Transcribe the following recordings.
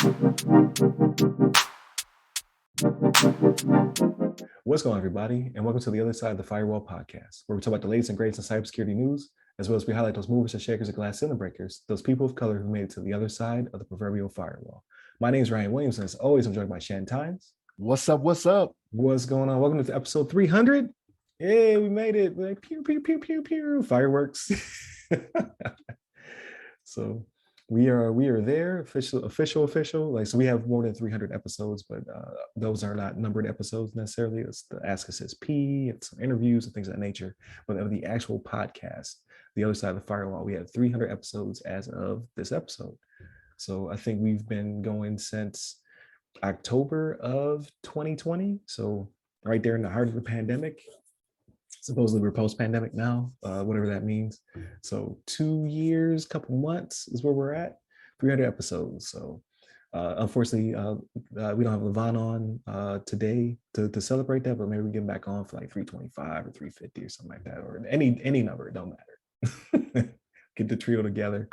What's going on, everybody, and welcome to the other side of the Firewall podcast, where we talk about the latest and greatest in cybersecurity news, as well as we highlight those movers and shakers and glass ceiling breakers, those people of color who made it to the other side of the proverbial firewall. My name is Ryan Williams, and as always, I'm joined by Shannon Tynes. What's up? What's up? What's going on? Welcome to episode 300. Yay, we made it. Like, pew, pew, pew, pew, pew, fireworks. So we are there, official. Like, so we have more than 300 episodes, but those are not numbered episodes necessarily. It's the Ask Us SP, it's some interviews and things of that nature. But of the actual podcast, the other side of the firewall, we have 300 episodes as of this episode. So I think we've been going since October of 2020. So right there in the heart of the pandemic. Supposedly we're post-pandemic now, whatever that means. So 2 years, couple months is where we're at. 300 episodes. So unfortunately, we don't have Levon on today to celebrate that, but maybe we get him back on for like 325 or 350 or something like that, or any number, it don't matter. Get the trio together.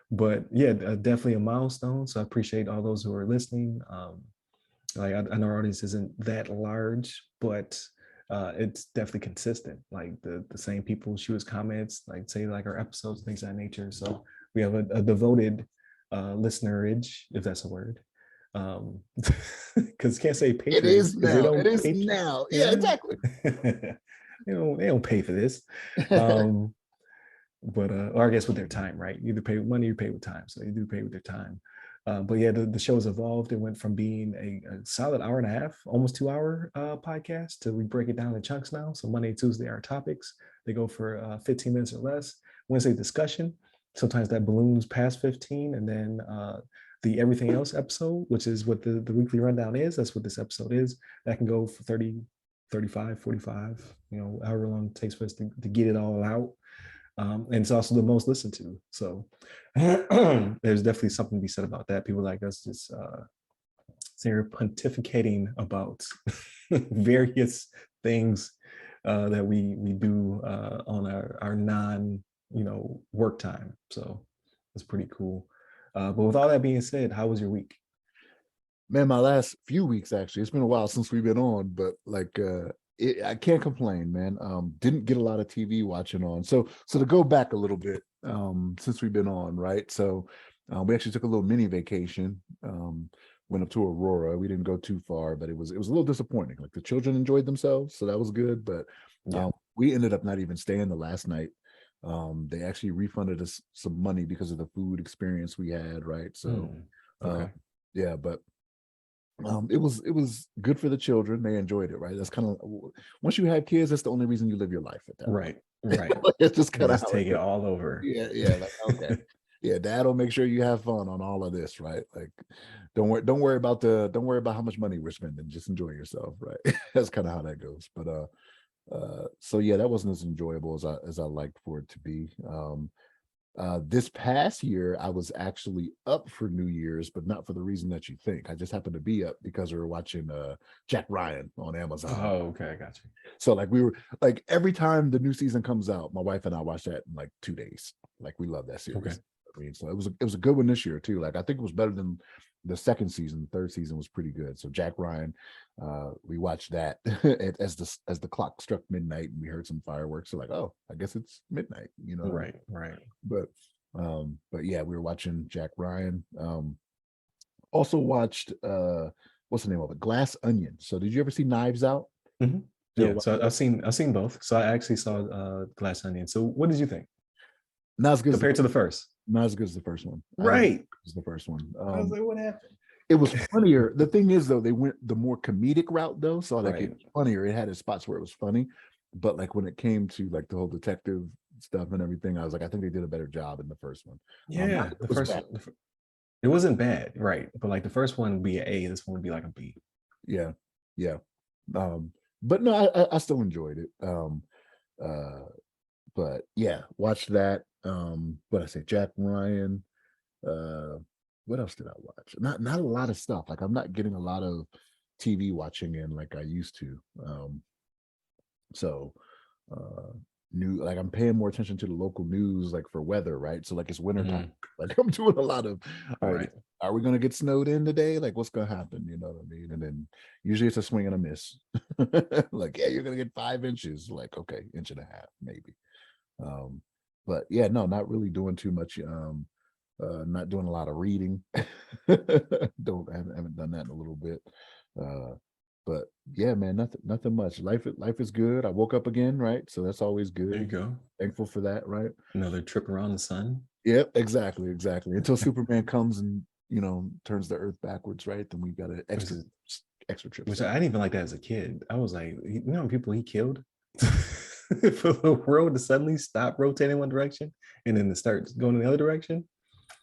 But yeah, definitely a milestone. So I appreciate all those who are listening. Like I know our audience isn't that large, but it's definitely consistent. Like the same people shoot us comments, like say like our episodes, things of that nature. So we have a devoted listenerage, if that's a word. Because can't say patrons. It is now. It is now. Yeah, exactly. they don't pay for this. But or I guess with their time, right? You either pay with money, you pay with time. So you do pay with their time. But yeah, the show's evolved. It went from being a solid hour and a half, almost 2 hour podcast to we break it down in chunks now. So Monday, Tuesday are topics. They go for 15 minutes or less. Wednesday discussion. Sometimes that balloons past 15. And then the everything else episode, which is what the weekly rundown is. That's what this episode is. That can go for 30, 35, 45, however long it takes for us to get it all out. And it's also the most listened to. So there's definitely something to be said about that. People like us just they're pontificating about various things that we do on our non work time. So it's pretty cool. But with all that being said, how was your week? Man, my last few weeks, actually, it's been a while since we've been on, but like I can't complain, man. Didn't get a lot of TV watching on. So to go back a little bit, since we've been on, right? So we actually took a little mini vacation. Went up to Aurora. We didn't go too far, but it was a little disappointing. Like the children enjoyed themselves, so that was good. But we ended up not even staying the last night. They actually refunded us some money because of the food experience we had, right? So okay. Yeah, but it was good for the children. They enjoyed it, right? That's kind of, once you have kids, that's the only reason you live your life at that right point. It's just kind of take it all over. Yeah, like, okay. Yeah, dad will make sure you have fun on all of this, right? Like don't worry about how much money we're spending, just enjoy yourself, right? That's kind of how that goes. But so yeah, that wasn't as enjoyable as I liked for it to be. This past year, I was actually up for New Year's, but not for the reason that you think. I just happened to be up because we were watching Jack Ryan on Amazon. Oh, okay, I got you. So like we were like every time the new season comes out, my wife and I watch that in like 2 days. Like we love that series. Okay. I mean, so it was a good one this year too. Like I think it was better than the second season. The third season was pretty good. So Jack Ryan, we watched that as the clock struck midnight and we heard some fireworks. So like, oh, I guess it's midnight, Right. But yeah, we were watching Jack Ryan. Also watched what's the name of it? Glass Onion. So did you ever see Knives Out? Mm-hmm. Yeah, so I've seen both. So I actually saw Glass Onion. So what did you think? Not as good compared to the first. Not as good as the first one. Right. It was the first one. I was like, what happened? It was funnier. The thing is, though, they went the more comedic route, though. So like Right. it was funnier. It had its spots where it was funny, but like when it came to like the whole detective stuff and everything, I was like, I think they did a better job in the first one. Yeah, the first one, it wasn't bad, right? But like the first one would be an A, this one would be like a B. Yeah. But no, I still enjoyed it. But yeah, watched that. What I say, Jack Ryan. What else did I watch? Not a lot of stuff. Like I'm not getting a lot of TV watching in like I used to. So like I'm paying more attention to the local news, like for weather, right? So like it's wintertime. Mhm. Like I'm doing a lot of, all right, Right. are we gonna get snowed in today? Like what's gonna happen? You know what I mean? And then usually it's a swing and a miss. Like, yeah, you're gonna get 5 inches. Like, okay, inch and a half, maybe. Um, but yeah, no, not really doing too much. Not doing a lot of reading. Haven't done that in a little bit. Uh, but yeah, man, nothing much. Life is good. I woke up again, right? So that's always There you good. go. Thankful for that, right? Another trip around the sun. Yep, exactly. Until Superman comes and turns the Earth backwards, right? Then we've got an Which is extra trip which set. I didn't even like that as a kid. I was like, you know, people he killed for the world to suddenly stop rotating one direction and then to start going in the other direction.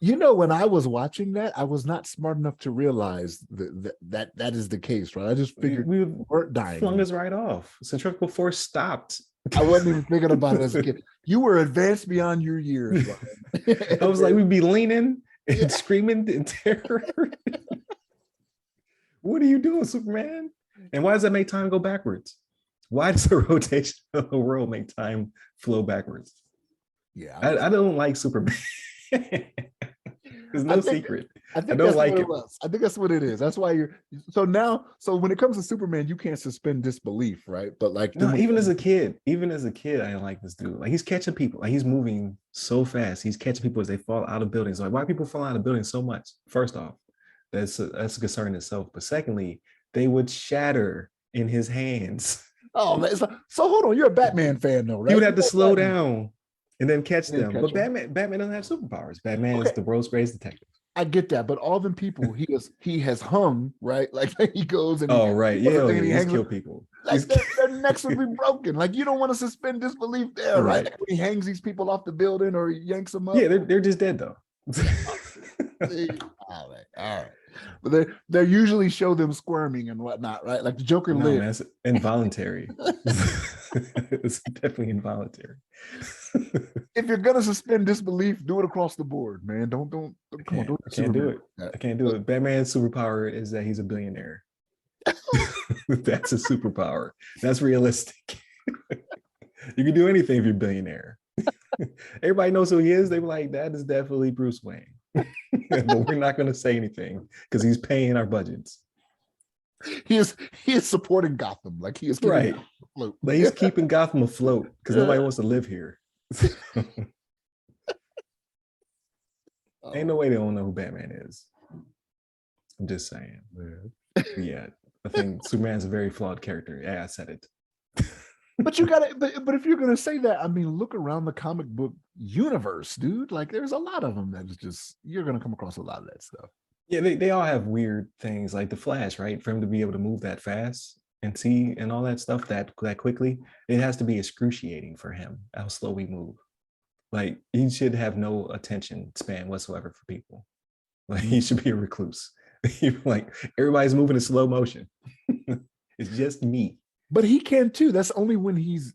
When I was watching that, I was not smart enough to realize that is the case, right? I just figured We we weren't dying. flung us right off. Centrifugal force stopped. I wasn't even thinking about it as a kid. You were advanced beyond your years, I was like, we'd be leaning Yeah. and screaming in terror. What are you doing, Superman? And why does that make time go backwards? Why does the rotation of the world make time flow backwards? Yeah, I don't like Superman. There's no secret. I think don't that's like what it. it was. I think that's what it is. That's why you're so when it comes to Superman, you can't suspend disbelief, right? But like No, even as a kid, I didn't like this dude. Like he's catching people. Like he's moving so fast. He's catching people as they fall out of buildings. Like why people fall out of buildings so much? First off, that's a concern in itself. But secondly, they would shatter in his hands. Oh man, so hold on, you're a Batman fan though, right? He would You have to know slow Batman. down and then catch And then them. catch But 'em. Batman doesn't have superpowers. Batman is Okay, the world's greatest detective. I get that, but all them people he has hung, right? Like he goes and Oh he right, does yeah, a oh, thing yeah. and he He's hangs. killed people. Like their necks would be broken. Like you don't want to suspend disbelief there, right? Right. Like when he hangs these people off the building or he yanks them Yeah, up. they're just dead though. See? All right. But they usually show them squirming and whatnot, right? Like the Joker No, lived. man, it's involuntary. It's definitely involuntary. If you're gonna suspend disbelief, do it across the board, man. Don't come on, don't I do can't do Superman it. like I can't do it. Batman's superpower is that he's a billionaire. That's a superpower. That's realistic. You can do anything if you're a billionaire. Everybody knows who he is. They were like, that is definitely Bruce Wayne. But we're not going to say anything because he's paying our budgets. He is supporting Gotham, like he is keeping Right. Gotham afloat. Like he's keeping Gotham afloat because nobody wants to live here. Ain't no way they don't know who Batman is. I'm just saying. Yeah. I think Superman's a very flawed character. Yeah, I said it. But you gotta but if you're gonna say that, I mean, look around the comic book universe, dude. Like there's a lot of them that is just you're gonna come across a lot of that stuff. Yeah, they all have weird things like the Flash, right? For him to be able to move that fast and see and all that stuff that quickly, it has to be excruciating for him how slow we move. Like he should have no attention span whatsoever for people. Like he should be a recluse. Like everybody's moving in slow motion. It's just me. But he can too. That's only when he's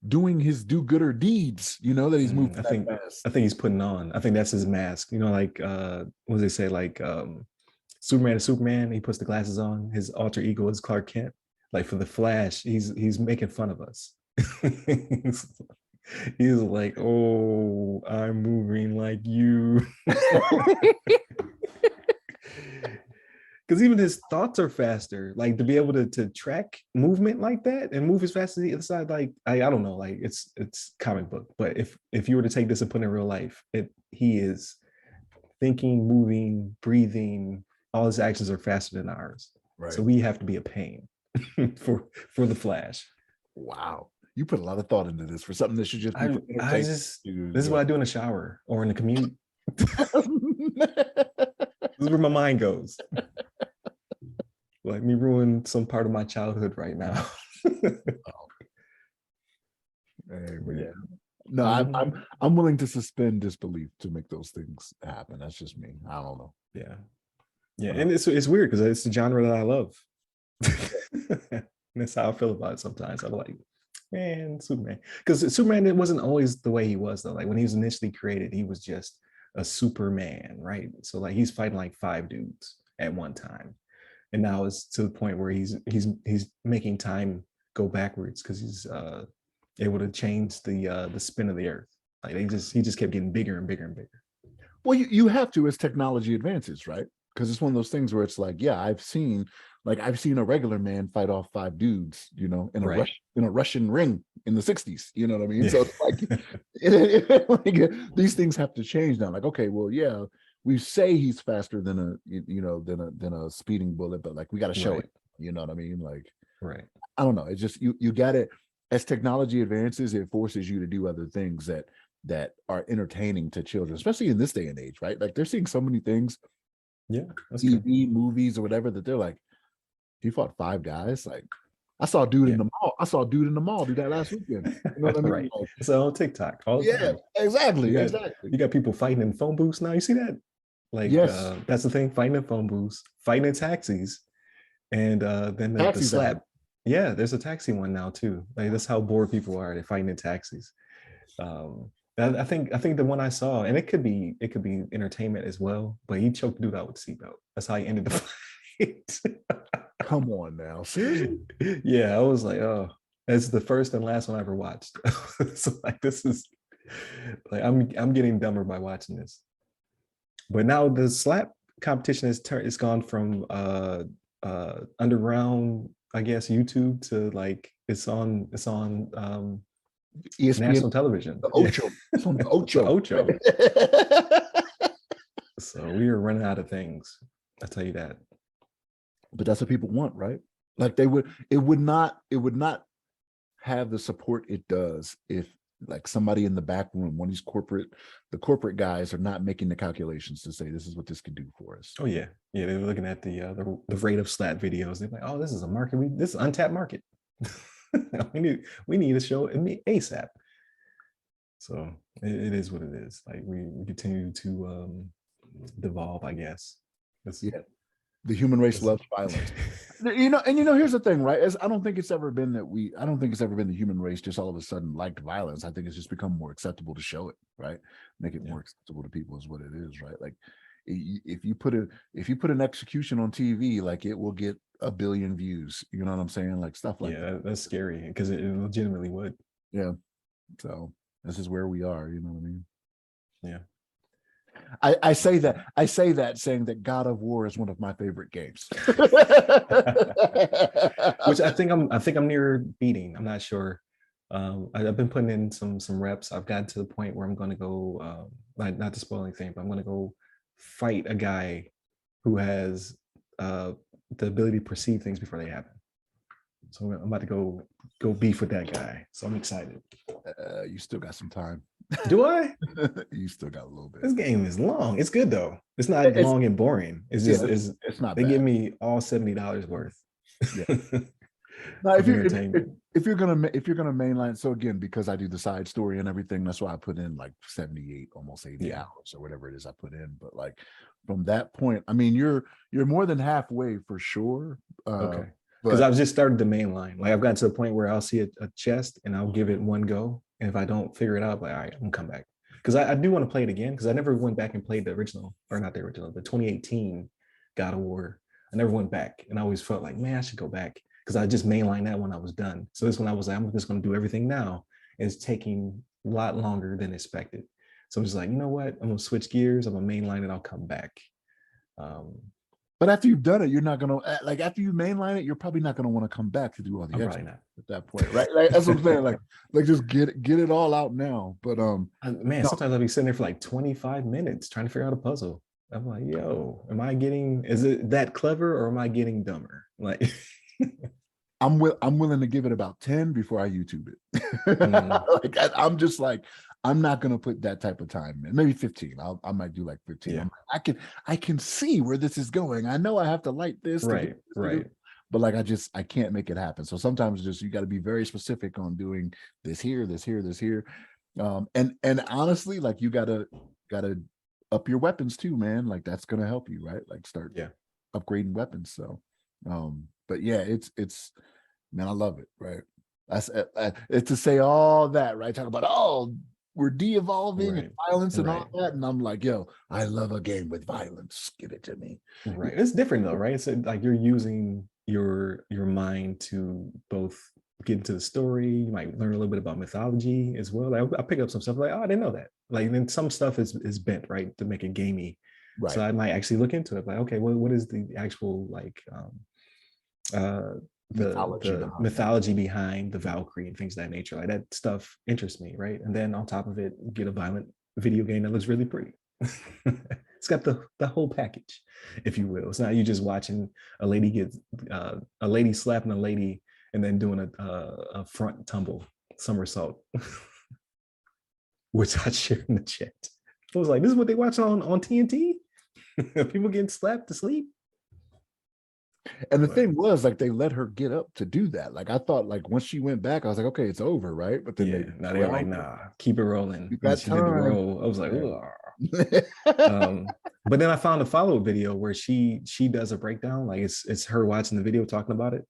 doing his do-gooder deeds, that he's moving that fast. I think he's putting on. I think that's his mask. Like what does they say? Like Superman is Superman, he puts the glasses on, his alter ego is Clark Kent. Like for the Flash, he's making fun of us. He's like, oh, I'm moving like you. Because even his thoughts are faster. Like to be able to track movement like that and move as fast as the other side, like I don't know, like it's comic book. But if you were to take this and put in real life, he is thinking, moving, breathing, all his actions are faster than ours. Right. So we have to be a pain for the Flash. Wow. You put a lot of thought into this for something that should just be this is what I do in the shower or in the commute. This is where my mind goes. Let me ruin some part of my childhood right now. Hey, yeah. No, I'm willing to suspend disbelief to make those things happen. That's just me. I don't know. Yeah. And it's weird because it's the genre that I love. That's how I feel about it sometimes. I'm like, man, Superman. Because Superman, it wasn't always the way he was, though. Like when he was initially created, he was just a Superman, right? So like he's fighting like 5 dudes at one time. And now it's to the point where he's making time go backwards because it would have changed the spin of the earth. Like he just kept getting bigger and bigger and bigger. Well, you have to as technology advances, right? Because it's one of those things where it's like, yeah, I've seen a regular man fight off 5 dudes, in Right. a Russian ring in the 60s. You know what I mean? Yeah. So it's like, these things have to change now. Like, okay, well, yeah, we say he's faster than a speeding bullet, but like we got to show Right. it. You know what I mean? Like, Right. I don't know. It's just you got it. As technology advances, it forces you to do other things that are entertaining to children, especially in this day and age, right? Like they're seeing so many things, Yeah, that's true. TV, movies, or whatever, that they're like, he fought 5 guys. Like, I saw a dude in Yeah. the mall. I saw a dude in the mall do that last weekend. You know what I mean? Right. Like, It's on TikTok all the yeah, time. exactly, You got exactly. you got people fighting in phone booths now. You see that? Like Yes, that's the thing, fighting in phone booths, fighting in taxis, and then the taxis out. slap. Yeah, there's a taxi one now too. Like that's how bored people are. They're fighting in taxis. Um, I think the one I saw, and it could be entertainment as well, but he choked dude out with seatbelt. That's how he ended the fight. Come on now, seriously? Yeah, I was like, oh, it's the first and last one I ever watched. So like this is like I'm getting dumber by watching this. But now the slap competition it's gone from underground, I guess, YouTube to like it's on ESPN, national television. the Yeah. Ocho. It's on the The Ocho. Ocho. So we are running out of things. I'll tell you that. But that's what people want, right? Like it would not have the support it does if like somebody in the back room, one of these the corporate guys are not making the calculations to say this is what this could do for us. Oh yeah, yeah. They were looking at the rate of slap videos. They're like, oh, this is a market. This is untapped market. we need to show it ASAP. So it is what it is. Like we continue to devolve, I guess. Yeah, the human race loves violence. Here's the thing, right? I don't think it's ever been the human race just all of a sudden liked violence. I think it's just become more acceptable to show it, right? Make it more acceptable to people is what it is, right? Like if you put an execution on TV, like it will get 1 billion views. You know what I'm saying? Like stuff like that. That's scary because it legitimately would. Yeah. So this is where we are, you know what I mean? Yeah. I say that saying that God of War is one of my favorite games. Which I think I'm near beating. I'm not sure. I've been putting in some reps. I've gotten to the point where I'm going to go, not to spoil anything, but I'm going to go fight a guy who has the ability to perceive things before they happen. So I'm about to go beef with that guy. So I'm excited. You still got some time. Do I? You still got a little bit. This game is long. It's good though. It's not long and boring. It's just it's not they bad. give me all $70 worth. Yeah. Now, if you're gonna mainline, so again, because I do the side story and everything, that's why I put in like 78, almost 80 hours or whatever it is I put in. But like from that point, I mean, you're more than halfway for sure. Okay. Because I've just started the main line. Like I've gotten to the point where I'll see a chest and I'll give it one go. And if I don't figure it out, like, all right, I'm gonna come back. Because I do want to play it again because I never went back and played the original, or not the original, the 2018 God of War. I never went back. And I always felt like, man, I should go back. Because I just mainlined that when I was done. So this one I was like, I'm just gonna do everything now. It's taking a lot longer than expected. So I'm just like, you know what? I'm gonna switch gears, I'm gonna mainline it, I'll come back. But after you've done it, you're not gonna like after you mainline it, you're probably not gonna want to come back to do all the extra not at that point, right? Like that's what I'm saying. Like just get it all out now. But man, sometimes I'll be sitting there for like 25 minutes trying to figure out a puzzle. I'm like, yo, is it that clever or am I getting dumber? Like I'm willing to give it about 10 before I YouTube it. Like I'm just like, I'm not gonna put that type of time in. Maybe 15. I might do like 15. Yeah. I can see where this is going. I know I have to light this. Right. But like I can't make it happen. So sometimes just you got to be very specific on doing this here, this here, this here. And honestly, like you gotta up your weapons too, man. Like that's gonna help you, right? Like start upgrading weapons. So but yeah, it's man, I love it, right? That's it's to say all that, right? Talk about we're de-evolving and violence and all that, and I'm like, yo, I love a game with violence. Give it to me. Right. It's different though, right? It's like you're using your mind to both get into the story. You might learn a little bit about mythology as well. Like I pick up some stuff like, oh, I didn't know that. Like then some stuff is bent right to make it gamey. So Right. I might actually look into it. Like, okay, what is the actual like uh Mythology the behind it. mythology behind the Valkyrie and things of that nature. Like that stuff interests me, right? And then on top of it, get a violent video game that looks really pretty. It's got the whole package, if you will. It's not you just watching a lady slapping a lady and then doing a front tumble somersault, which I shared in the chat. I was like, this is what they watch on TNT? People getting slapped to sleep. And the But thing was, like, they let her get up to do that. Like, I thought, like, once she went back, I was like, okay, it's over, right? But then yeah, they now they're like, ground her. nah, keep it rolling. You And got she did the time. roll. I was like, Yeah. ugh. But then I found a follow-up video where she does a breakdown, like it's her watching the video talking about it,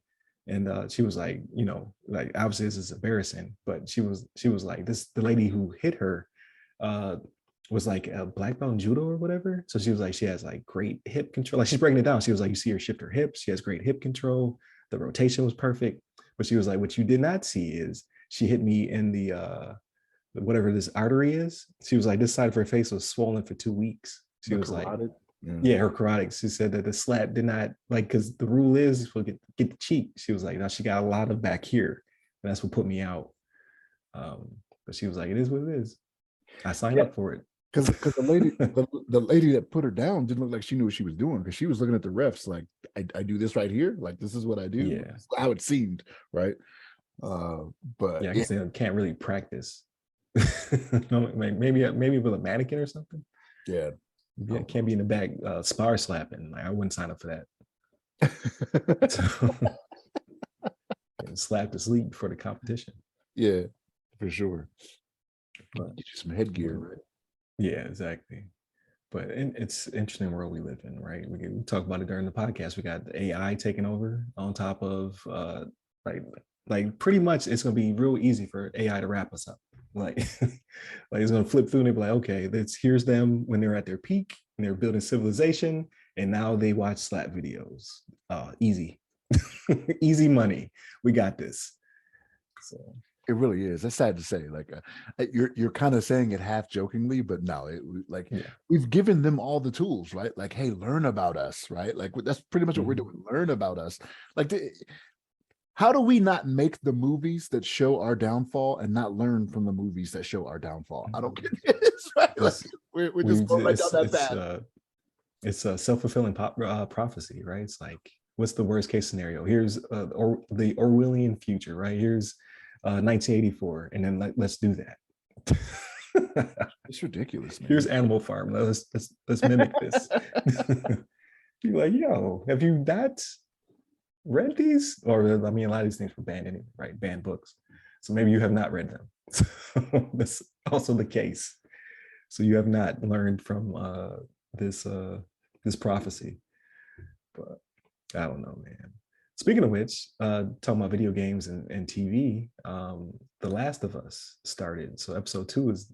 and she was like, you know, like obviously this is embarrassing, but she was like, this the lady who hit her uh was like a black belt in judo or whatever. So she was like, she has like great hip control. Like she's breaking it down. She was like, you see her shift her hips. She has great hip control. The rotation was perfect. But she was like, what you did not see is she hit me in the whatever this artery is. She was like, this side of her face was swollen for 2 weeks. She The was like, carotid. Yeah. yeah, her carotid. She said that the slap did not like because the rule is we'll get the cheek. She was like, now she got a lot of back here, and that's what put me out. But she was like, it is what it is. I signed Yeah. up for it. Because the lady that put her down didn't look like she knew what she was doing, because she was looking at the refs like, I do this right here, like this is what I do. Yeah, That's how it seemed, right? But yeah. I yeah, guess they can't really practice. No, maybe with a mannequin or something. yeah. Yeah, can't be in the back spar slapping. Like I wouldn't sign up for that. So, and slap to sleep for the competition. Yeah, for sure. But Get you some headgear, right? yeah, exactly. But it's interesting world we live in, right? We talk about it during the podcast. We got the AI taking over on top of like like pretty much it's gonna be real easy for AI to wrap us up. Like like it's gonna flip through and be like, okay, here's them when they're at their peak and they're building civilization, and now they watch slap videos. Easy, easy money. We got this. So It really is. That's sad to say. Like, you're kind of saying it half jokingly, but no, like yeah. we've given them all the tools, right? Like, hey, learn about us, right? Like that's pretty much what we're Mhm. doing. Learn about us. Like, how do we not make the movies that show our downfall and not learn from the movies that show our downfall? I don't get this, right? Like, It's we're we just going right down that path. it's a self-fulfilling prophecy, right? It's like, what's the worst case scenario? Here's or the Orwellian future, right? Here's 1984, and then let's do that. It's ridiculous, man. Here's Animal Farm. Let's mimic this. You're like, yo, have you not read these? Or I mean, a lot of these things were banned anyway, right? Banned books. So maybe you have not read them. So that's also the case. So you have not learned from this prophecy. But I don't know, man. Speaking of which, talking about video games and TV, The Last of Us started. So episode 2 is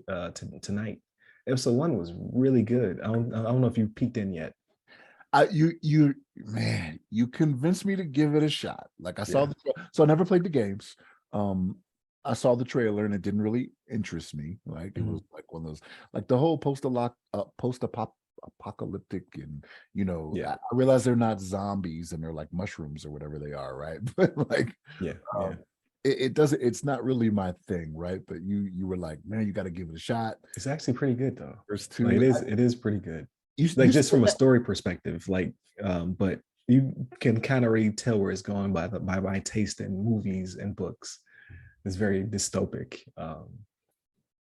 tonight. Episode 1 was really good. I don't know if you peeked in yet. You man, you convinced me to give it a shot. Like I saw Yeah. so I never played the games. I saw the trailer and it didn't really interest me. Like it was like one of those, like the whole apocalyptic, and Yeah. I realize they're not zombies and they're like mushrooms or whatever they are, right? But like, Yeah. Yeah. it doesn't. It's not really my thing, right? But you were like, man, you got to give it a shot. It's actually pretty good though. There's Like two. it is pretty good. Like You just from said a that. story perspective, like but you can kind of already tell where it's going by my taste in movies and books. It's very dystopic.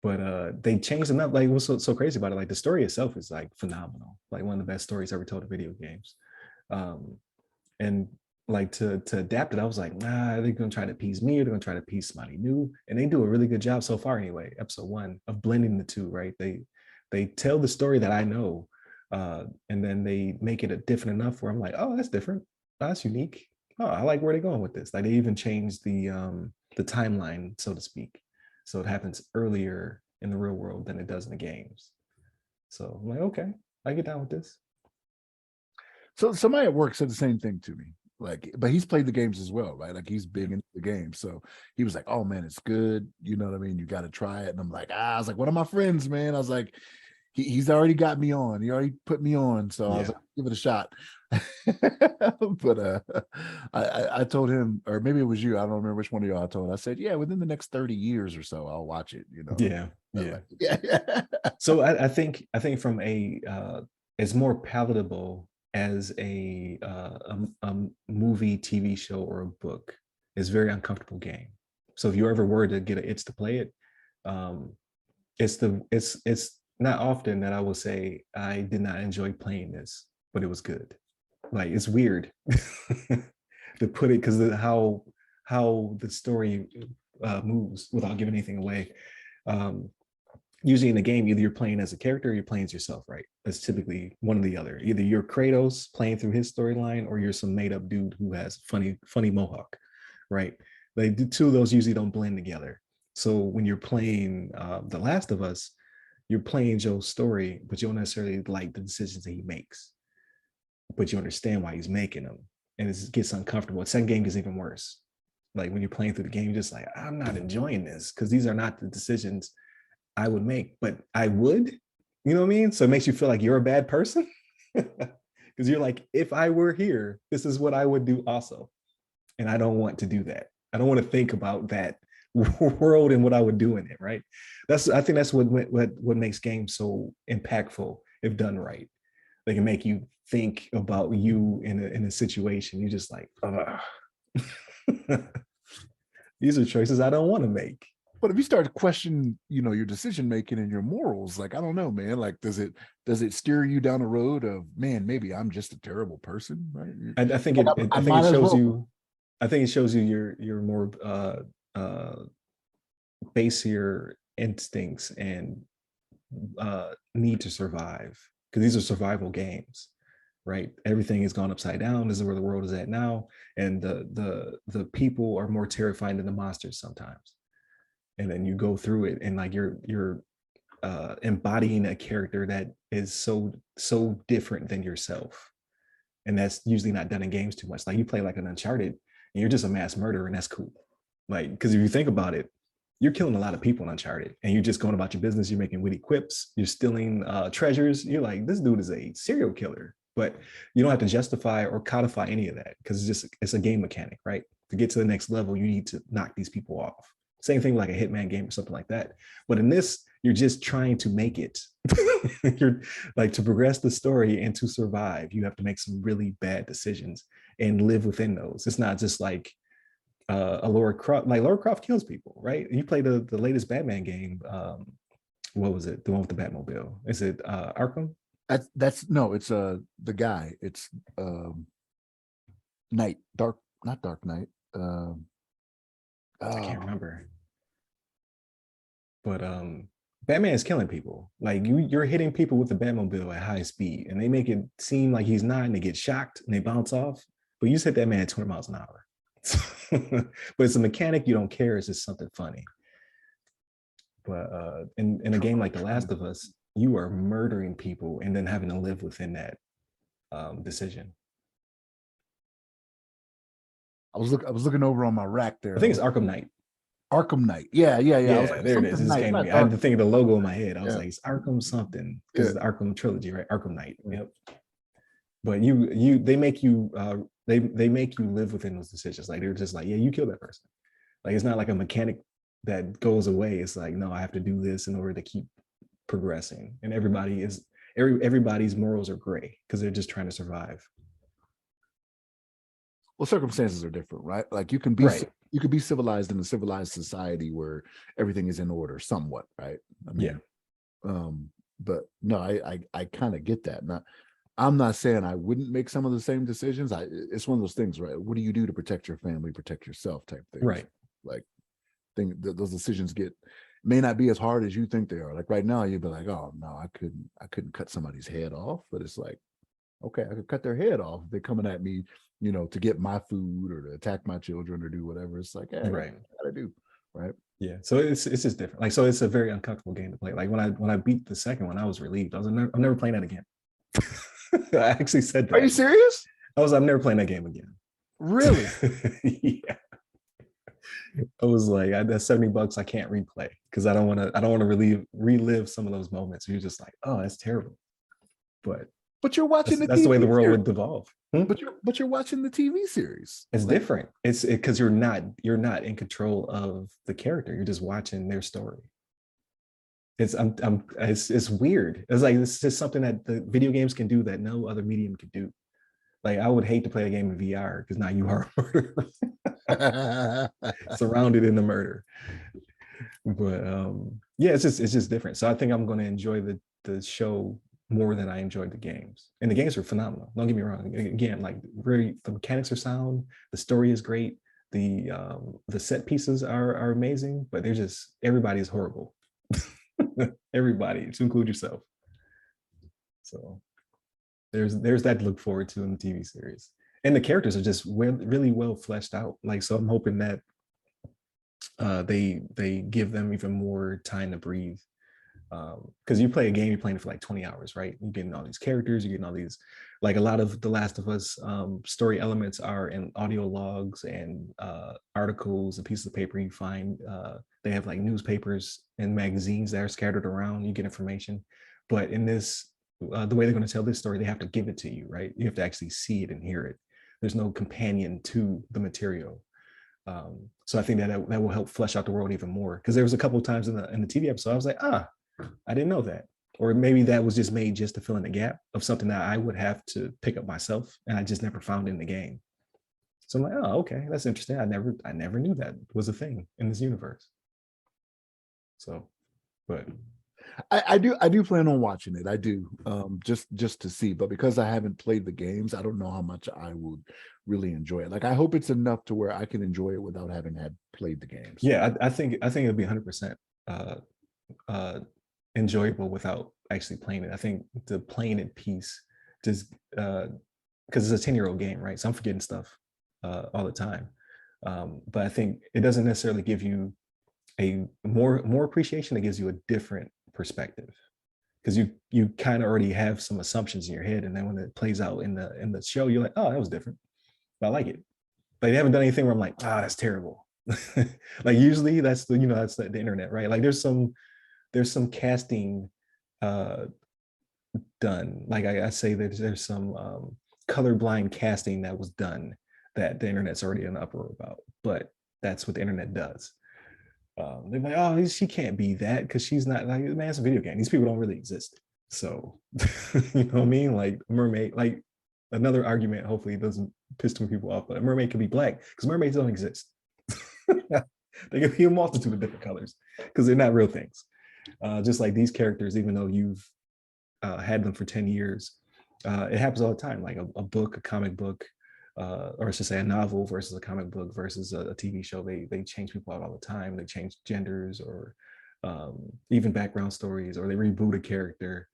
But they changed enough. Like what's so crazy about it? Like the story itself is like phenomenal. Like one of the best stories ever told in video games. Um, and like to adapt it, I was like, nah, they're gonna try to appease me, or they're gonna try to appease somebody new. And they do a really good job so far, anyway. Episode 1 of blending the two, right? They tell the story that I know, and then they make it a different enough where I'm like, oh, that's different. Oh, that's unique. Oh, I like where they're going with this. Like they even changed the timeline, so to speak. So it happens earlier in the real world than it does in the games. So I'm like, okay, I get down with this. So somebody at work said the same thing to me. Like, but he's played the games as well, right? Like he's big into the game. So he was like, oh man, it's good. You know what I mean? You got to try it. And I'm like, I was like, one of my friends, man. I was like, he's already got me on. He already put me on. So I was Yeah. like, give it a shot. But I told him, or maybe it was you, I don't remember which one of y'all I told. I said, yeah, within the next 30 years or so, I'll watch it, you know. Yeah. Yeah. Like, yeah. So I think from it's more palatable as a movie, TV show, or a book. It's a very uncomfortable game. So if you ever were to get an itch to play it, um, it's not often that I will say I did not enjoy playing this, but it was good. Like it's weird to put it because how the story moves without giving anything away. Um, Usually in the game, either you're playing as a character or you're playing as yourself, right? That's typically one or the other. Either you're Kratos playing through his storyline, or you're some made up dude who has funny mohawk, right? Like the two of those usually don't blend together. So when you're playing The Last of Us, you're playing Joe's story, but you don't necessarily like the decisions that he makes, but you understand why he's making them, and it gets uncomfortable. The second game gets even worse. Like when you're playing through the game, you're just like, I'm not enjoying this because these are not the decisions I would make, but I would, you know what I mean? So it makes you feel like you're a bad person because you're like, if I were here, this is what I would do also. And I don't want to do that. I don't want to think about that world and what I would do in it, right? I think that's what makes games so impactful if done right. They can make you think about you in a situation. You're just like, these are choices I don't want to make. But if you start to question, you know, your decision making and your morals, like I don't know, man. Like, does it steer you down a road of, man, maybe I'm just a terrible person, right? I think Like, I think it might as shows well. you. I think it shows you your more basier instincts and need to survive, because these are survival games, right? Everything has gone upside down. This is where the world is at now, and the people are more terrifying than the monsters sometimes. And then you go through it, and like you're embodying a character that is so different than yourself, and that's usually not done in games too much. Like you play like an Uncharted, and you're just a mass murderer, and that's cool. Like because if you think about it, you're killing a lot of people in Uncharted, and you're just going about your business. You're making witty quips. You're stealing treasures. You're like, this dude is a serial killer, but you don't have to justify or codify any of that because it's a game mechanic, right? To get to the next level, you need to knock these people off. Same thing like a Hitman game or something like that. But in this, you're just trying to make it. You're like, to progress the story and to survive, you have to make some really bad decisions and live within those. It's not just like a Lara Croft. Like Lara Croft kills people, right? You play the latest Batman game. What was it? The one with the Batmobile. Is it Arkham? That's no, it's the guy. It's Knight, not Dark Knight. I can't remember. But Batman is killing people. Like you're hitting people with the Batmobile at high speed, and they make it seem like he's not, and they get shocked and they bounce off. But you just hit that man at 20 miles an hour. But it's a mechanic, you don't care. It's just something funny. But in a game like The Last of Us, you are murdering people and then having to live within that decision. I was looking over on my rack there. I think it's Arkham Knight. Arkham Knight. Yeah. I was Yeah, like, there it is. It just came to me. I had to think of the logo in my head. I was Yeah. like, it's Arkham something because it's the Arkham trilogy, right? Arkham Knight. Yeah. Yep. But they make you they make you live within those decisions. Like they're just like, yeah, you killed that person. Like it's not like a mechanic that goes away. It's like, no, I have to do this in order to keep progressing. And everybody's morals are gray because they're just trying to survive. Well, circumstances are different, right? Like you can be civilized in a civilized society where everything is in order somewhat, right? I mean, yeah. But no, I kind of get that. Now, I'm not saying I wouldn't make some of the same decisions. It's one of those things, right? What do you do to protect your family, protect yourself type thing? Right. Like those decisions may not be as hard as you think they are. Like right now, you'd be like, oh no, I couldn't cut somebody's head off. But it's like, okay, I could cut their head off if they're coming at me, you know, to get my food or to attack my children or do whatever. It's like, hey, right, what gotta do, right? Yeah. So it's just different. Like, so it's a very uncomfortable game to play. Like when I beat the second one, I was relieved. I'm never playing that again. I actually said that. Are you serious? I'm never playing that game again. Really? Yeah. I was like, that's $70 I can't replay because I don't want to relive some of those moments. You're just like, oh, that's terrible. But But you're watching the that's the way the TV world series. would devolve. Hmm? But you're watching the TV series. It's Like, different. It's because you're not in control of the character. You're just watching their story. It's weird. It's like this is something that the video games can do that no other medium can do. Like I would hate to play a game in VR because now you are surrounded in the murder. But yeah, it's just different. So I think I'm going to enjoy the show more than I enjoyed the games. And the games are phenomenal. Don't get me wrong. Again, like very the mechanics are sound, the story is great, the set pieces are amazing, but they're just everybody is horrible. Everybody, to include yourself. So there's that to look forward to in the TV series. And the characters are just really well fleshed out. Like so I'm hoping that they give them even more time to breathe because you play a game, you're playing it for like 20 hours, right? You're getting all these characters, you're getting all these, like a lot of The Last of Us story elements are in audio logs and articles and pieces of paper you find. They have like newspapers and magazines that are scattered around. You get information, but in this, the way they're going to tell this story, they have to give it to you, right? You have to actually see it and hear it. There's no companion to the material. So I think that will help flesh out the world even more. Because there was a couple of times in the TV episode, I was like, I didn't know that. Or maybe that was just made just to fill in the gap of something that I would have to pick up myself, and I just never found in the game. So I'm like, oh, okay, that's interesting. I never knew that was a thing in this universe. So, but I do plan on watching it. I do, just to see. But because I haven't played the games, I don't know how much I would really enjoy it. Like, I hope it's enough to where I can enjoy it without having had played the games. yeah, I think it'll be 100% uh, uh, enjoyable without actually playing it. I think the playing it piece just because it's a 10-year-old game, right? So I'm forgetting stuff all the time. But I think it doesn't necessarily give you a more appreciation. It gives you a different perspective because you kind of already have some assumptions in your head, and then when it plays out in the show, you're like, oh, that was different. But I like it. Like they haven't done anything where I'm like, that's terrible. Like usually that's the internet, right? Like there's some casting uh done. Like I say that there's some colorblind casting that was done that the internet's already in uproar about. But that's what the internet does. They're like, oh, she can't be that because she's not like, man, it's a video game. These people don't really exist. So you know what I mean? Like mermaid, like another argument, hopefully it doesn't piss too many people off, but a mermaid could be black because mermaids don't exist. They can be a multitude of different colors because they're not real things. Just like these characters, even though you've had them for 10 years. It happens all the time, like a book, a comic book, or I should say a novel versus a comic book versus a TV show. They change people out all the time. They change genders or even background stories, or they reboot a character.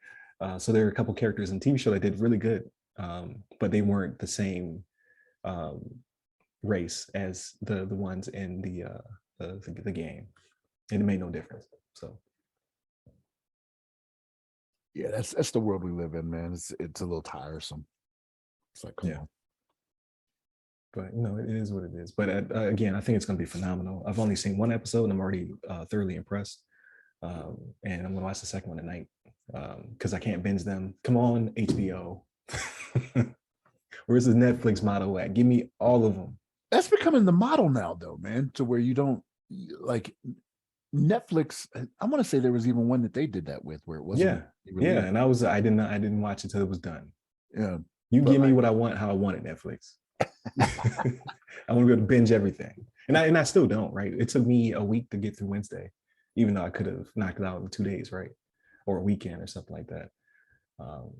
So there are a couple characters in the TV show that did really good, but they weren't the same um, race as the ones in the game, and it made no difference. So Yeah, that's the world we live in, man. It's a little tiresome. It's like, come yeah. on. But it is what it is. But again, I think it's going to be phenomenal. I've only seen one episode and I'm already thoroughly impressed. And I'm going to watch the second one tonight because I can't binge them. Come on, HBO. Where's the Netflix motto at? Give me all of them. That's becoming the model now, though, man, to where you don't like Netflix. I want to say there was even one that they did that with where it wasn't Yeah, yeah. And I didn't watch it until it was done. Yeah, You but give me like, what I want, how I want it, Netflix. I want to be able to binge everything, and I still don't. Right? It took me a week to get through Wednesday, even though I could have knocked it out in 2 days, right, or a weekend or something like that. Um,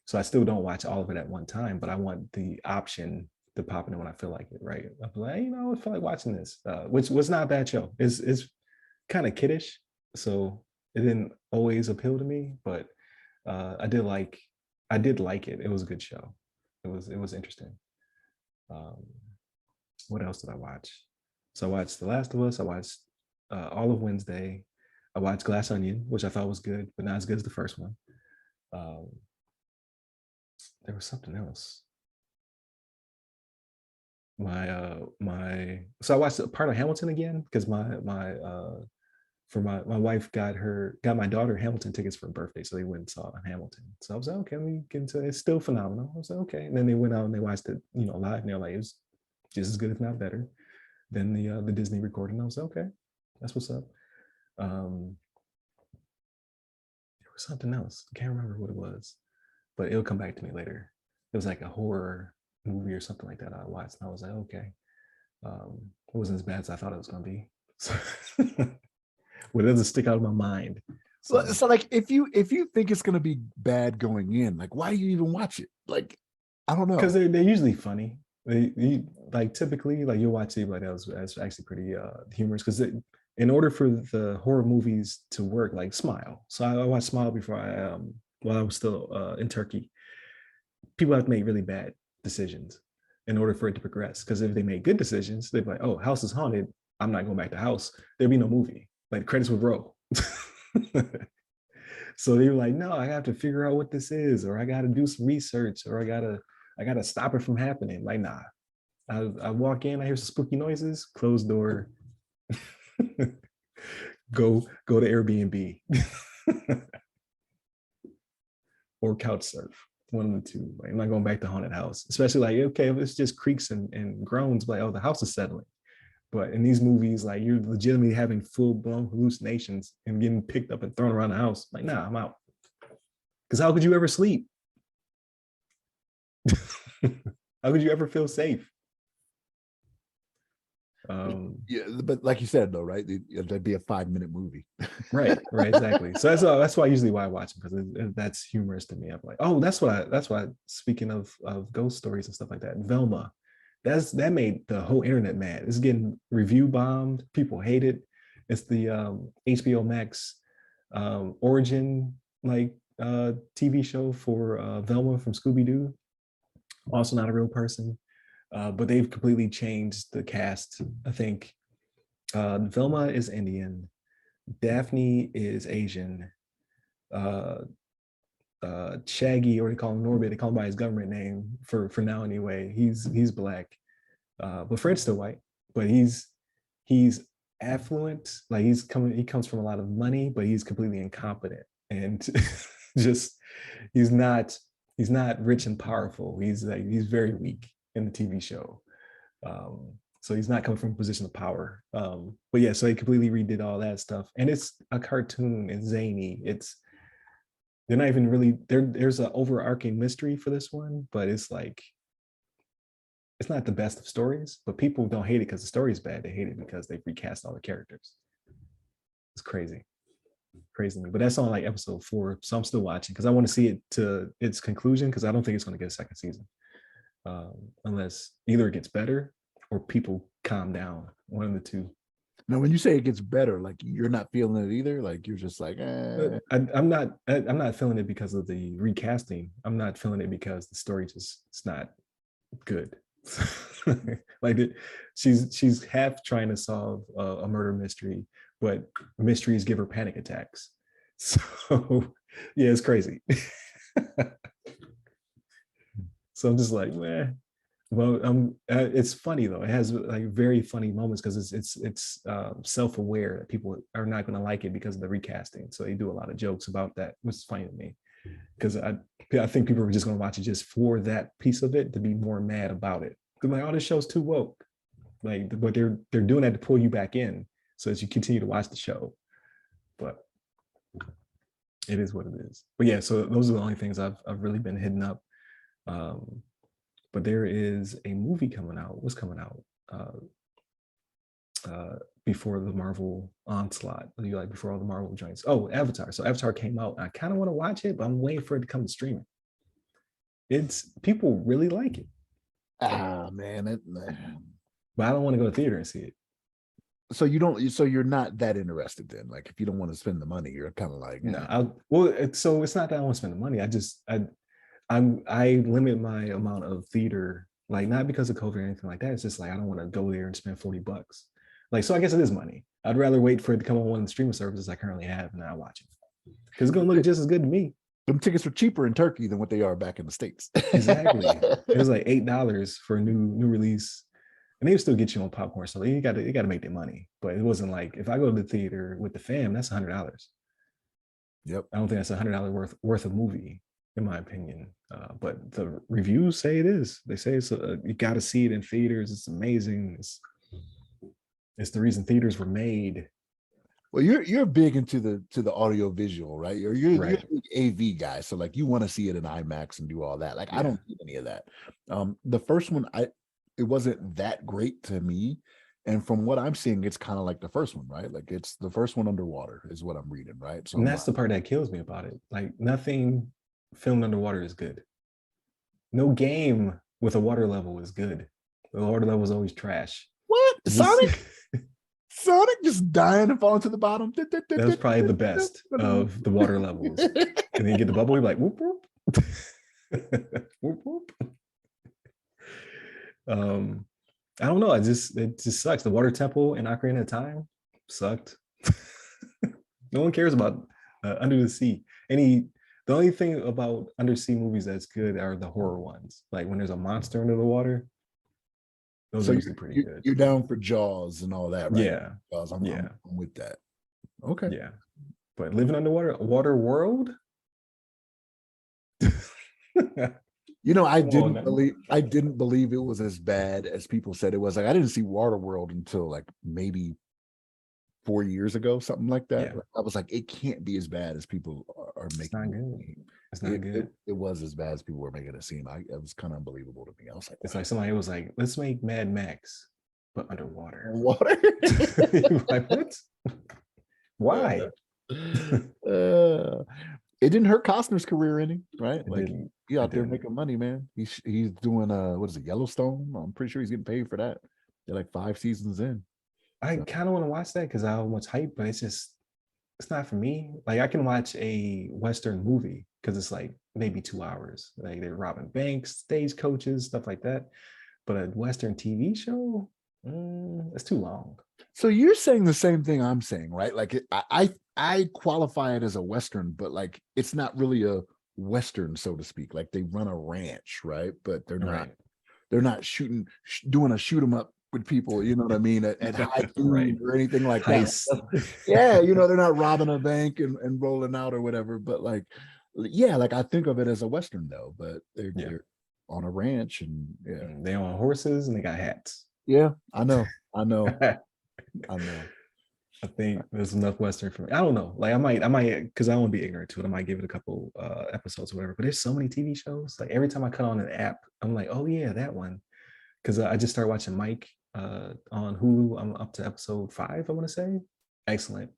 so I still don't watch all of it at one time, but I want the option to pop in when I feel like it. Right? I'm like, I feel like watching this, which was not a bad show. It's kind of kiddish, so it didn't always appeal to me, but I did like it. It was a good show. It was interesting. Um, what else did I watch? So I watched The Last of Us. I watched all of Wednesday. I watched Glass Onion, which I thought was good, but not as good as the first one. Um, there was something else. so I watched a part of Hamilton again because my wife got my daughter Hamilton tickets for her birthday, so they went and saw Hamilton. So I was like, okay, let me get into it. It's still phenomenal. I was like, okay. And then they went out and they watched it, live, and they're like, it was just as good, if not better, than the Disney recording. I was like, okay, that's what's up. There was something else. I can't remember what it was, but it'll come back to me later. It was like a horror movie or something like that I watched, and I was like, okay. It wasn't as bad as I thought it was gonna be. So, but it doesn't stick out of my mind. So, So like if you think it's gonna be bad going in, like why do you even watch it? Like, I don't know. because they're usually funny. Like typically like you'll watch it like that's actually pretty humorous because in order for the horror movies to work, like Smile. So I watched Smile before while I was still in Turkey. People have to make really bad decisions in order for it to progress. Because if they make good decisions, they'd be like, oh, house is haunted. I'm not going back to house. There'd be no movie. Like the credits would roll. So they were like, no, I have to figure out what this is, or I gotta do some research, or I gotta stop it from happening. Like, nah. I walk in, I hear some spooky noises, close door, go to Airbnb or couch surf. One of the two. Like, I'm not going back to haunted house, especially like, okay, if it's just creaks and groans, like, oh, the house is settling. But in these movies, like you're legitimately having full blown hallucinations and getting picked up and thrown around the house. Like, nah, I'm out. Because how could you ever sleep? How could you ever feel safe? Yeah, but like you said though, right? That'd be a 5-minute movie. Right, exactly. So that's why usually why I watch them, because that's humorous to me. I'm like, oh, that's why. Speaking of ghost stories and stuff like that, Velma, that made the whole internet mad. It's getting review bombed. People hate it. It's the HBO Max origin like TV show for Velma from Scooby Doo. Also not a real person, but they've completely changed the cast. I think Velma is Indian. Daphne is Asian. Uh, Shaggy, or they call him Norbit. They call him by his government name for now anyway. He's black, but Fred's still white. But he's affluent. Like he comes from a lot of money, but he's completely incompetent and just he's not he's not rich and powerful. He's very weak in the TV show. So he's not coming from a position of power. But yeah, so they completely redid all that stuff, and it's a cartoon. It's zany. They're not even really there's an overarching mystery for this one, but it's like it's not the best of stories. But people don't hate it because the story is bad. They hate it because they recast all the characters. It's crazy to me. But that's on like episode 4, so I'm still watching because I want to see it to its conclusion because I don't think it's going to get a second season, unless either it gets better or people calm down. One of the two. Now, when you say it gets better, like you're not feeling it either. Like you're just like, I'm not feeling it because of the recasting. I'm not feeling it because the story just it's not good. Like she's half trying to solve a murder mystery, but mysteries give her panic attacks. So yeah, it's crazy. So I'm just like, man. Well, it's funny though. It has like very funny moments because it's self-aware that people are not going to like it because of the recasting. So they do a lot of jokes about that, which is funny to me because I think people are just going to watch it just for that piece of it to be more mad about it. Because like, oh, this show's too woke. Like, but they're doing that to pull you back in so as you continue to watch the show. But it is what it is. But yeah, so those are the only things I've really been hitting up. But there is a movie coming out. What's coming out before the Marvel onslaught? Like before all the Marvel joints. Oh, Avatar. So Avatar came out. I kind of want to watch it, but I'm waiting for it to come to streaming. It's people really like it. man, But I don't want to go to theater and see it. so you're not that interested then. Like if you don't want to spend the money, you're kind of like, no. So it's not that I want to spend the money. I limit my amount of theater, like not because of COVID or anything like that. It's just like I don't want to go there and spend $40. Like, so I guess it is money. I'd rather wait for it to come on one of the streaming services I currently have and I watch it. Because it's gonna look just as good to me. Them tickets are cheaper in Turkey than what they are back in the States. Exactly. It was like $8 for a new release. And they would still get you on popcorn, so you gotta make their money. But it wasn't like if I go to the theater with the fam, that's $100. Yep. I don't think that's $100 worth of movie, in my opinion. But the reviews say it is. They say it's you got to see it in theaters. It's amazing. It's the reason theaters were made. Well, you're big into the audio visual, right? You're Right. a big AV guy, so like you want to see it in IMAX and do all that. Like I Yeah. don't do any of that. The first one, it wasn't that great to me, and from what I'm seeing, it's kind of like the first one, right? Like it's the first one underwater is what I'm reading, right? So And I'm that's the like, part that kills me about it. Like nothing filmed underwater is good. No game with a water level is good. The water level is always trash. what? Just Sonic just dying and falling to the bottom. that was probably the best of the water levels. And then you get the bubble, you're like, whoop, whoop. Whoop, whoop. I don't know. It just sucks. The water temple in Ocarina of Time sucked. No one cares about Under the Sea. The only thing about undersea movies that's good are the horror ones. Like when there's a monster under the water, those So are usually pretty good. you're down for Jaws and all that, right? Yeah, Jaws, yeah, I'm with that. Okay. yeah. But living underwater, water world. You know, Come on now. I didn't believe it was as bad as people said it was. Like I didn't see Waterworld until like maybe 4 years ago, something like that. Yeah. Like, I was like, it can't be as bad as people are It's making not it good. seem. It's not good. It was as bad as people were making it seem. It was kind of unbelievable to me. I was like, It's wow. like somebody was like, let's make Mad Max, but underwater. Water. Like, what? Why? It didn't hurt Costner's career any, right? It Like didn't. he out It there didn't. making money, man. He's doing what is it, Yellowstone? I'm pretty sure he's getting paid for that. They're like 5 seasons in. I So. kind of want to watch that because I have much hype, but it's not for me. Like I can watch a Western movie because it's like maybe 2 hours. Like they're robbing banks, stagecoaches, stuff like that. But a Western TV show, it's too long. So you're saying the same thing I'm saying, right? Like I qualify it as a Western, but like it's not really a Western, so to speak. Like they run a ranch, right? But they're Right. not doing a shoot 'em up with people, you know what I mean, at high Right. noon or anything like Heist. that. Yeah, they're not robbing a bank and rolling out or whatever. But like, yeah, like I think of it as a Western though, but they're on a ranch and yeah. They on horses and they got hats. Yeah, I know. I think there's enough Western for me. I don't know. Like I might, because I don't want to be ignorant to it. I might give it a couple episodes or whatever. But there's so many TV shows. Like every time I cut on an app, I'm like, oh yeah, that one. Because I just started watching Mike on Hulu. I'm up to episode 5. I want to say, excellent.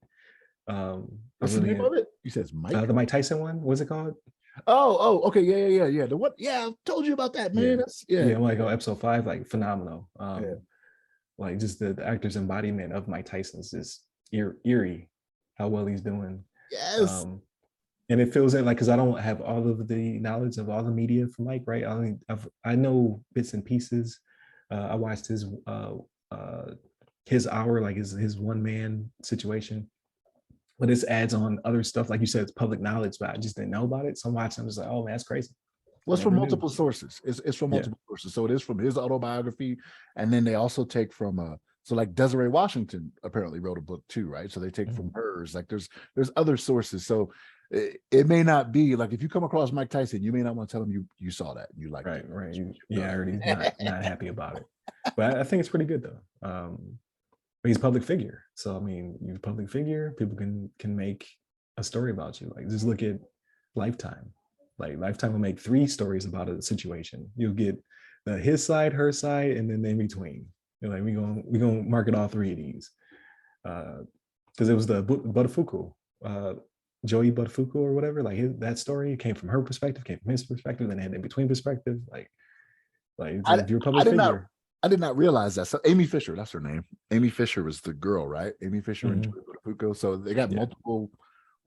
What's the name of it? You said it's Mike. The Mike Tyson one. What's it called? Oh, okay, yeah. The what? Yeah, I told you about that, man. Yeah. I'm like on episode 5, like phenomenal. Yeah. Like just the actor's embodiment of Mike Tyson's just eerie how well he's doing. Yes. And it feels like because I don't have all of the knowledge of all the media from Mike, right? I know bits and pieces. I watched his hour, like his one man situation, but this adds on other stuff. Like you said, it's public knowledge, but I just didn't know about it. So I'm watching, I'm just like, oh man, that's crazy. Well, it's from multiple sources. It's from multiple sources. So it is from his autobiography, and then they also take from so like Desiree Washington apparently wrote a book too, right? So they take from hers. Like there's other sources. So it may not be like if you come across Mike Tyson, you may not want to tell him you saw that and you like right, it. right. I heard he's not happy about it, but I think it's pretty good though. But he's a public figure, so I mean, you're a public figure. People can make a story about you. Like just look at Lifetime. Like Lifetime will make 3 stories about a situation. You'll get his side, her side, and then in between. You're like, we gonna market all 3 of these. Because it was the Buttafuoco, Joey Buttafuoco or whatever. Like that story came from her perspective, came from his perspective, then they had in between perspective. Like if you're a public figure. I did not realize that. So Amy Fisher, that's her name. Amy Fisher was the girl, right? Amy Fisher and Joey Buttafuoco. So they got multiple.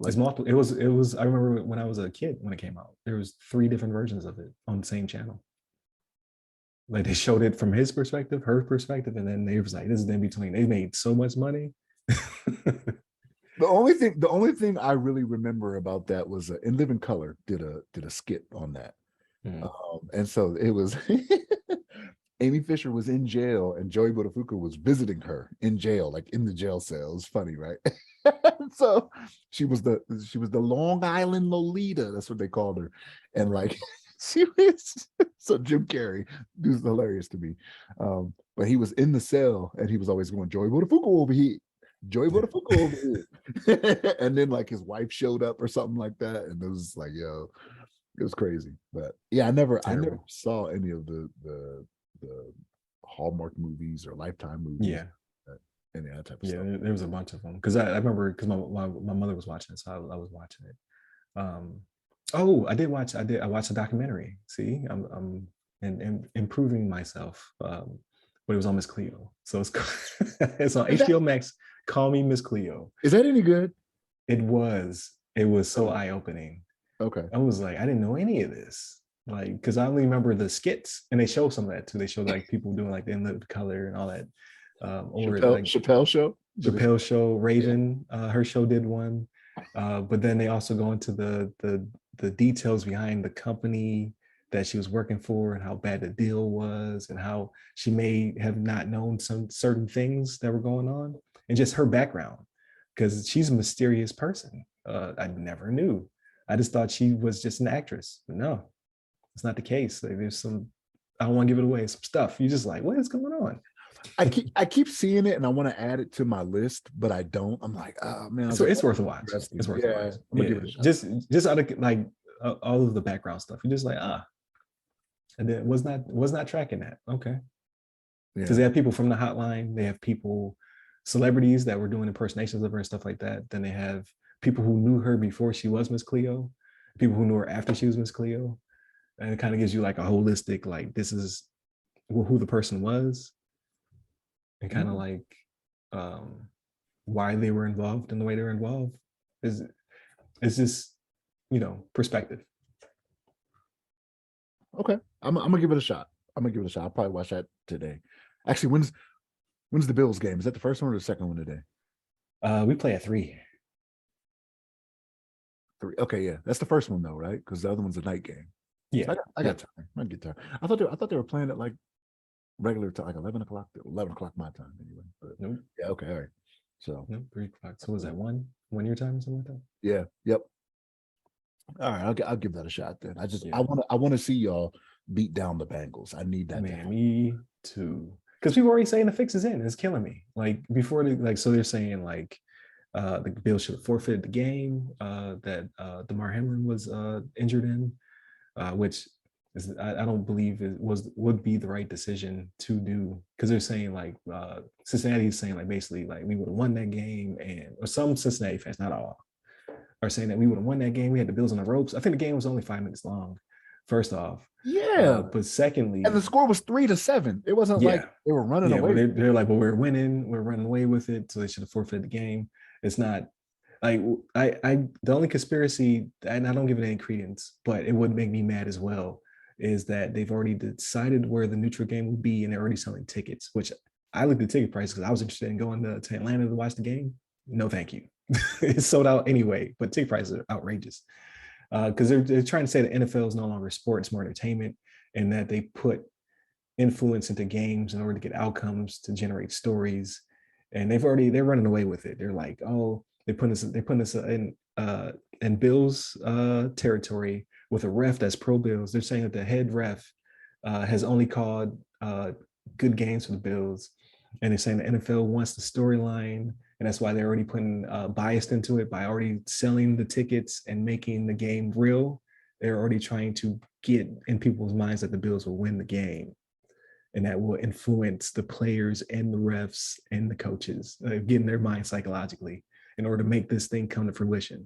It's multiple. It was. I remember when I was a kid when it came out. There was 3 different versions of it on the same channel. Like they showed it from his perspective, her perspective, and then they was like, "This is in between." They made so much money. The only thing I really remember about that was In Living Color did a skit on that, and so it was Amy Fisher was in jail and Joey Buttafuoco was visiting her in jail, like in the jail cell. It's funny, right? So she was the Long Island Lolita. That's what they called her. And like she was so Jim Carrey was hilarious to me. But he was in the cell and he was always going, Joey Buttafuoco over here. Joey Buttafuoco over here. And then like his wife showed up or something like that. And it was like, yo, it was crazy. But yeah, I never saw any of the Hallmark movies or Lifetime movies. Yeah. Any of that type of stuff. There was a bunch of them because I remember because my mother was watching it, so I was watching it. I watched a documentary. See, I'm improving myself. But it was on Miss Cleo, so it's it's on HBO Max. Call Me Miss Cleo. Is that any good? It was so eye-opening. Okay. I was like, I didn't know any of this. Like, because I only remember the skits, and they show some of that too. They show like people doing like the in-lived color and all that. Or Chappelle show. Chappelle show, Raven, her show did one. But then they also go into the details behind the company that she was working for and how bad the deal was and how she may have not known some certain things that were going on and just her background, because she's a mysterious person. I never knew. I just thought she was just an actress, but no, it's not the case. Like, there's some, I don't want to give it away, some stuff. You're just like, what is going on? I keep seeing it and I want to add it to my list, but I don't. I'm like, oh man. So it's worth a watch. It's worth a watch. I'm gonna give it a shot. Just out of like all of the background stuff. You're just like, and then was not tracking that. Okay. Because they have people from the hotline, they have people, celebrities that were doing impersonations of her and stuff like that. Then they have people who knew her before she was Miss Cleo, people who knew her after she was Miss Cleo. And it kind of gives you like a holistic, like, this is who the person was. And kind of like why they were involved and the way they were involved is just, perspective. Okay, I'm gonna give it a shot. I'll probably watch that today. Actually, when's the Bills game? Is that the first one or the second one today? We play at 3. 3. Okay, yeah, that's the first one though, right? Because the other one's a night game. Yeah, so I got time. I get time. I thought they were playing at like regular time, like 11 o'clock my time anyway. But nope. Yeah, okay, all right. So nope, 3 o'clock. So was that 1 your time or something like that? Yeah, yep. All right, I'll give that a shot then. I want to see y'all beat down the Bengals. I need that. Man, me too. Because people are already saying the fix is in. It's killing me. Like before, so they're saying like the Bills should have forfeited the game that DeMar Hamlin was injured in, which is, I don't believe it would be the right decision to do, because they're saying like Cincinnati is saying like basically like we would have won that game, or some Cincinnati fans, not all, are saying that we would have won that game. We had the Bills on the ropes. I think the game was only 5 minutes long. First off, but secondly, and the score was 3-7. It wasn't like they were running away. They're like, well, we're winning, we're running away with it, so they should have forfeited the game. It's not like the only conspiracy, and I don't give it any credence, but it would make me mad as well, is that they've already decided where the neutral game will be, and they're already selling tickets, which I looked at ticket prices because I was interested in going to Atlanta to watch the game. No, thank you. It's sold out anyway, but ticket prices are outrageous. Because they're trying to say that NFL is no longer sport, it's more entertainment, and that they put influence into games in order to get outcomes, to generate stories. And they're running away with it. They're like, oh, they're putting us in Bills territory with a ref that's pro Bills. They're saying that the head ref has only called good games for the Bills. And they're saying the NFL wants the storyline, and that's why they're already putting bias into it by already selling the tickets and making the game real. They're already trying to get in people's minds that the Bills will win the game, and that will influence the players and the refs and the coaches, getting their mind psychologically in order to make this thing come to fruition.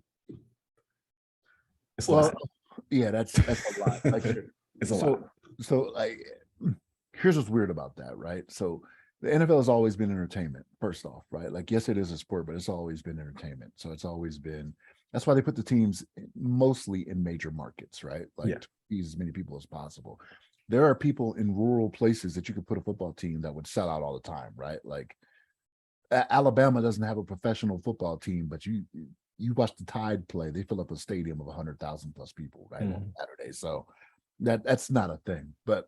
It's a lot. Yeah, that's a lot. Like, it's a lot. So like, here's what's weird about that, right? So the NFL has always been entertainment, first off, right? Like, yes, it is a sport, but it's always been entertainment. So it's always been, that's why they put the teams mostly in major markets, right? Like, to please as many people as possible. There are people in rural places that you could put a football team that would sell out all the time, right? Like, Alabama doesn't have a professional football team, but you watch the Tide play, they fill up a stadium of 100,000 plus people, right, on Saturday. So that's not a thing. But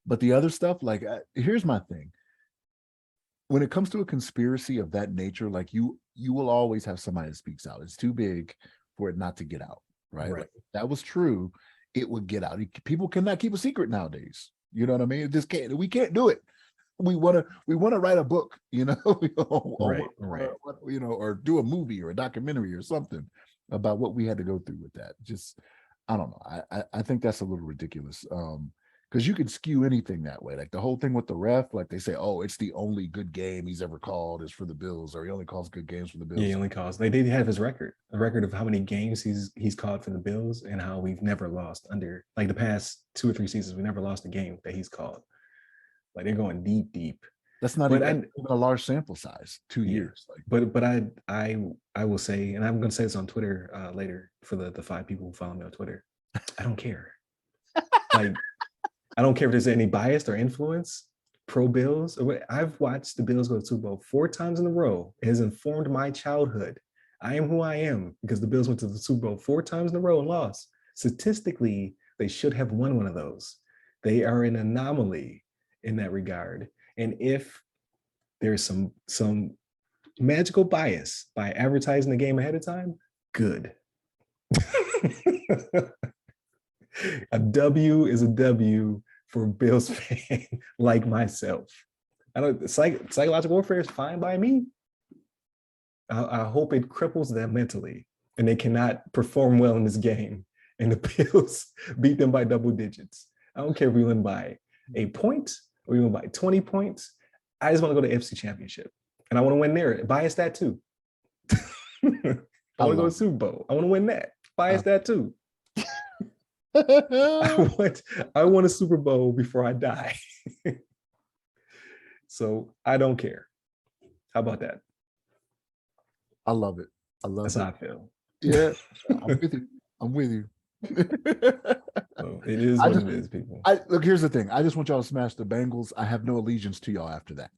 But the other stuff, like, here's my thing. When it comes to a conspiracy of that nature, like you will always have somebody that speaks out. It's too big for it not to get out, right? Right. Like, if that was true, it would get out. People cannot keep a secret nowadays. You know what I mean? It just can't. We can't do it. We want to write a book, Right. Right. or do a movie or a documentary or something about what we had to go through with that. Just, I don't know. I think that's a little ridiculous. Because you can skew anything that way. Like the whole thing with the ref, like they say, oh, it's the only good game he's ever called is for the Bills, or he only calls good games for the Yeah, Bills. he only calls. They did have his record, a record of how many games he's called for the Bills and how we've never lost under like the past 2 or 3 seasons. We never lost a game that he's called. Like they're going deep, deep. That's not But even a large sample size. 2 yeah, years. Like, but I will say, and I'm gonna say this on Twitter later for the 5 people who follow me on Twitter. I don't care. Like I don't care if there's any bias or influence pro Bills. I've watched the Bills go to the Super Bowl 4 times in a row. It has informed my childhood. I am who I am because the Bills went to the Super Bowl 4 times in a row and lost. Statistically, they should have won one of those. They are an anomaly in that regard. And if there's some magical bias by advertising the game ahead of time, good. A W is a W for a Bills fan like myself. I don't psychological warfare is fine by me. I hope it cripples them mentally and they cannot perform well in this game. And the Bills beat them by double digits. I don't care if we win by a point or we win by 20 points. I just want to go to the FC Championship. And I want to win there. Bias that too. I want to go to Super Bowl. I want to win that. Bias that too. I want a Super Bowl before I die. So I don't care. How about that? I love it. I love That's it. how I feel. Yeah, I'm with you. I'm with you. So it is what it is, people. Look, here's the thing. I just want y'all to smash the Bengals. I have no allegiance to y'all after that.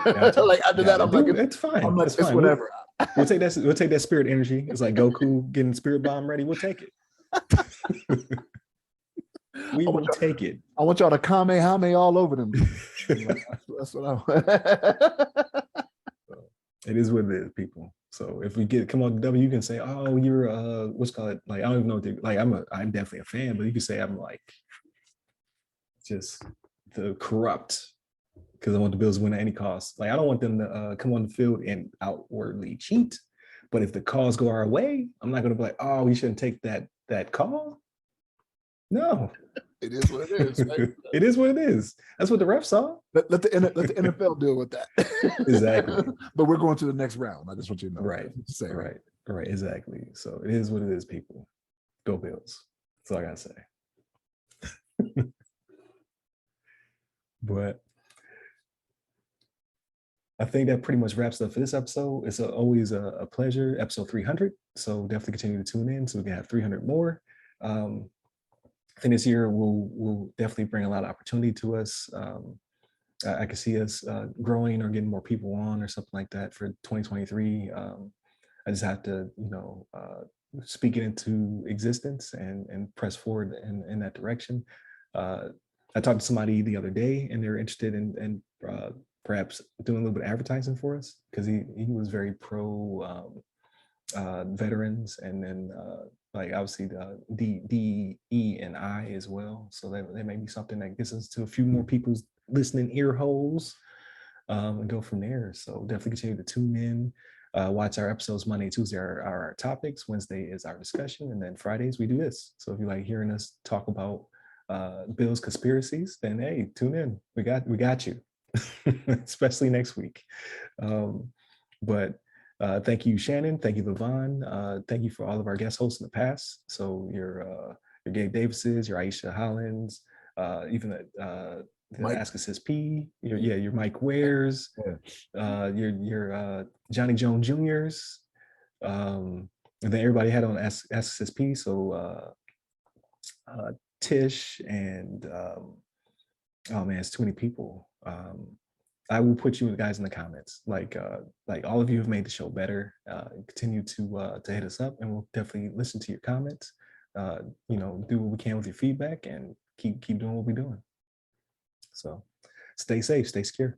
Gotcha. Like after that, I'm like, it's fine. I'm like, it's fine. whatever. We'll take that. We'll take that spirit energy. It's like Goku getting spirit bomb ready. We'll take it. We will take it. I want y'all to Kamehame all over them. That's what I want. It is what it is, people. So if we come on the W, you can say, "Oh, you're what's called like I don't even know what like I'm definitely a fan," but you can say I'm like just the corrupt because I want the Bills to win at any cost. Like I don't want them to come on the field and outwardly cheat, but if the calls go our way, I'm not going to be like, "Oh, we shouldn't take that call." No. It is what it is. Right? It is what it is. That's what the refs saw. Let the NFL deal with that. Exactly. But we're going to the next round. I just want you to know. Right. Say right. Right. Exactly. So it is what it is, people. Go Bills. That's all I gotta say. But I think that pretty much wraps up for this episode. It's always a pleasure. Episode 300. So definitely continue to tune in so we can have 300 more. I think this year will definitely bring a lot of opportunity to us. I can see us growing or getting more people on or something like that for 2023. I just have to, speak it into existence and press forward in that direction. I talked to somebody the other day and they're interested in perhaps doing a little bit of advertising for us because he was very pro veterans and then like obviously the D, E, and I as well. So that may be something that gets us to a few more people's listening ear holes and go from there. So definitely continue to tune in. Watch our episodes Monday, Tuesday are our topics. Wednesday is our discussion. And then Fridays we do this. So if you like hearing us talk about Bill's conspiracies, then hey, tune in. We got you, especially next week. But thank you, Shannon. Thank you, Levon. Thank you for all of our guest hosts in the past. So your Gabe Davises, your Aisha Hollins, even the Ask Assist P, your Mike Wares, your Johnny Jones Juniors. And then everybody had on Ask Assist P. So Tish and oh man, it's too many people. I will put you guys in the comments. Like all of you have made the show better. Continue to hit us up, and we'll definitely listen to your comments. Do what we can with your feedback, and keep doing what we're doing. So stay safe, stay secure.